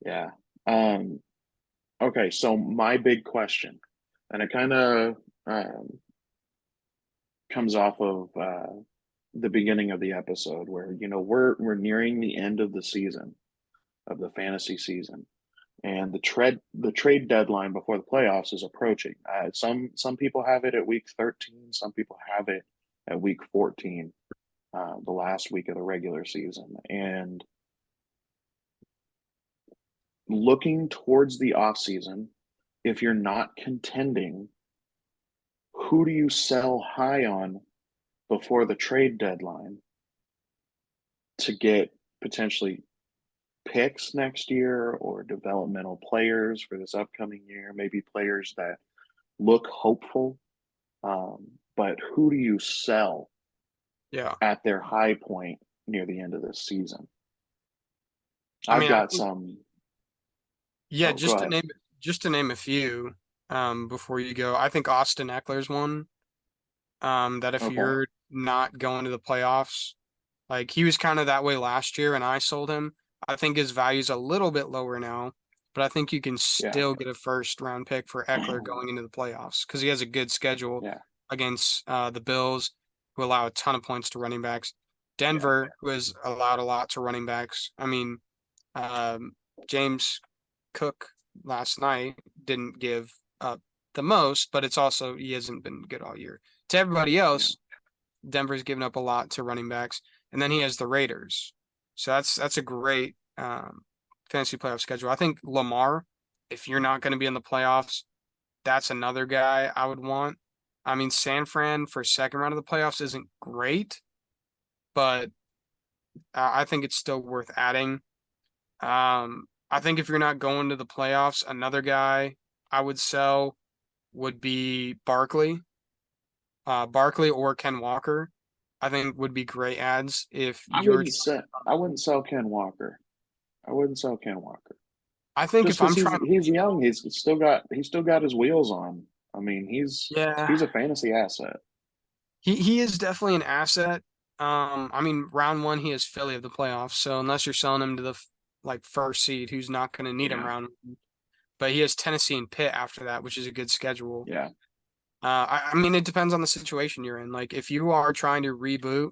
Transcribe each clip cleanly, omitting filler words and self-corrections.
Yeah. Um, okay, so my big question, and it kind of comes off of the beginning of the episode where we're nearing the end of the season of the fantasy season, and the trade deadline before the playoffs is approaching. Some people have it at week 13, some people have it at week 14, the last week of the regular season, and looking towards the off season, if you're not contending, who do you sell high on before the trade deadline to get potentially picks next year or developmental players for this upcoming year, maybe players that look hopeful? But who do you sell Yeah. at their high point near the end of this season? I I've mean, I got think, some. yeah, Oh, go ahead. just to name a few, before you go, I think Austin Eckler's one. That if Okay. you're not going to the playoffs, like he was kind of that way last year and I sold him. I think his value's a little bit lower now, but I think you can Yeah. still get a first round pick for Eckler going into the playoffs because he has a good schedule Yeah. against the Bills, who allow a ton of points to running backs. Yeah. Denver, who has allowed a lot to running backs. I mean, um, James Cook last night didn't give up the most, but it's also he hasn't been good all year. To everybody Yeah. else, Denver's given up a lot to running backs, and then he has the Raiders. So that's a great fantasy playoff schedule. I think Lamar, if you're not going to be in the playoffs, that's another guy I would want. I mean, San Fran for second round of the playoffs isn't great, but I think it's still worth adding. I think if you're not going to the playoffs, another guy I would sell would be Barkley. Barkley or Ken Walker, I think would be great ads if you're. I wouldn't sell Ken Walker. I wouldn't sell Ken Walker. I think Just if because I'm trying, he's young, he's still got his wheels on. I mean, yeah, he's a fantasy asset. he is definitely an asset. I mean, round one he is Philly of the playoffs, so unless you're selling him to the like first seed, who's not going to need him Yeah. round one. But he has Tennessee and Pitt after that, which is a good schedule. Yeah. I mean, it depends on the situation you're in. Like, if you are trying to reboot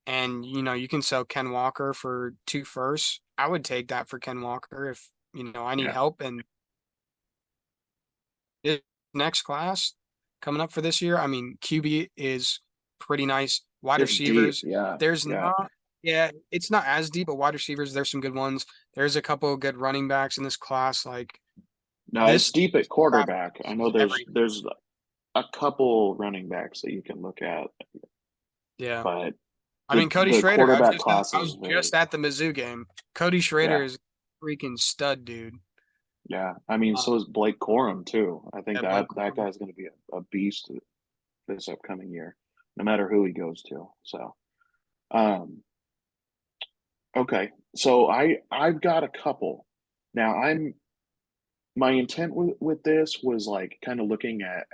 and you can sell Ken Walker for two firsts, I would take that for Ken Walker if I need Yeah. help. And this next class coming up for this year, I mean, QB is pretty nice. Wide It's deep. receivers, Yeah. there's Yeah. not, yeah, it's not as deep, but wide receivers, there's some good ones. There's a couple of good running backs in this class. Like No, it's this deep at draft quarterback. I know is every, there's a couple running backs that you can look at, yeah. but I mean, Cody the Schrader, quarterback class I is was very just at the Mizzou game. Cody Schrader yeah. is freaking stud, dude. Yeah. I mean, so is Blake Corum too. I think At Blake that Corum. guy's going to be a beast this upcoming year, no matter who he goes to. So, um, okay. So I've got a couple. Now my intent with this was like kind of looking at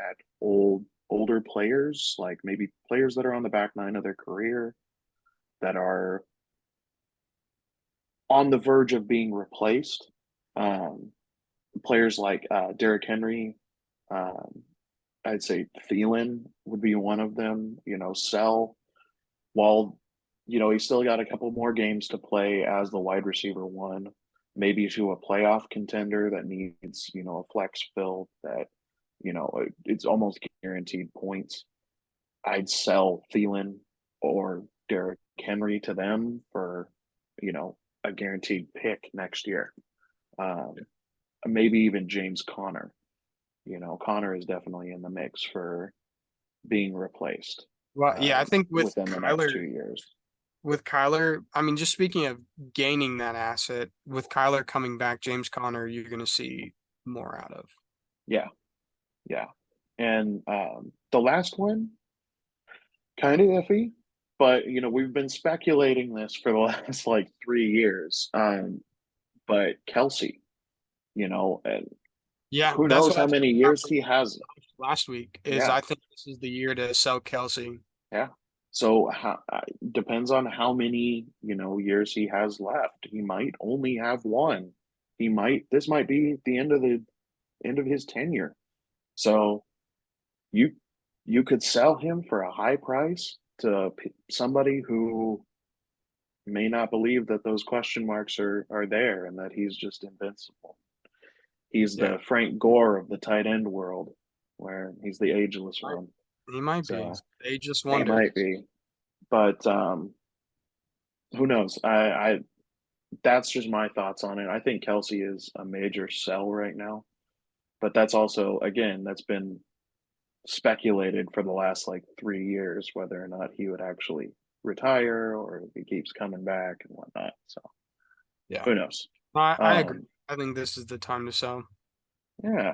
older players, like maybe players that are on the back nine of their career that are on the verge of being replaced. Um, Players like Derrick Henry, um, I'd say Thielen would be one of them. Sell while he's still got a couple more games to play as the wide receiver one, maybe to a playoff contender that needs a flex fill that it's almost guaranteed points. I'd sell Thielen or Derrick Henry to them for a guaranteed pick next year. Um, Maybe even James Conner. Conner is definitely in the mix for being replaced Well, yeah, I think within the next 2 years. With Kyler, I mean, just speaking of gaining that asset, with Kyler coming back, James Conner, you're going to see more out of. Yeah, yeah. And the last one, kind of iffy, but we've been speculating this for the last like 3 years. But Kelsey, and Yeah, who that's knows what I how many talked years about he has? last week. Is Yeah, I think this is the year to sell Kelsey. yeah. So how depends on how many years he has left. He might only have one. this might be the end of his tenure. So you you could sell him for a high price to somebody who may not believe that those question marks are there and that he's just invincible. He's Yeah, the Frank Gore of the tight end world, where he's the ageless might one. he might be. So Ageless he wonder. might be, but who knows? I that's just my thoughts on it. I think Kelsey is a major sell right now, but that's also again that's been speculated for the last like 3 years whether or not he would actually retire or if he keeps coming back and whatnot. So Yeah, who knows? I agree. Um, I think this is the time to sell. yeah.